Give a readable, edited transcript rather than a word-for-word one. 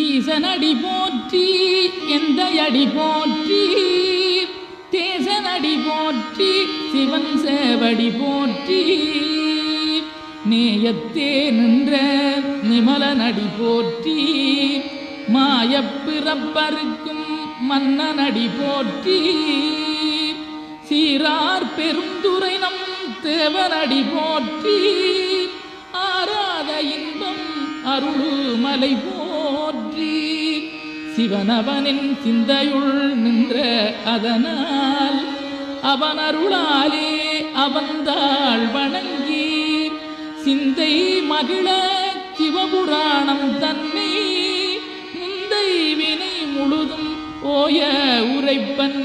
ஈசனடி போற்றி எந்தையடி போற்றி தேசனடி போற்றி சிவன் சேவடி போற்றி நேயத்தே நின்ற நிமலனடி போற்றி மாயப்பிறப்பருக்கும் மன்னனடி போற்றி சீரார் பெருந்துரை நம் தேவனடி போற்றி ஆராத இன்பம் அருளுமலை போற்றி சிவனவனின் சிந்தையுள் நின்ற அதனால் அவன் அருளாலே அவந்தாள் வணங்கி சிந்தை மகிழ சிவபுராணம் தன்னை முந்தை வினை முழுதும் ஓய உரைப்பன்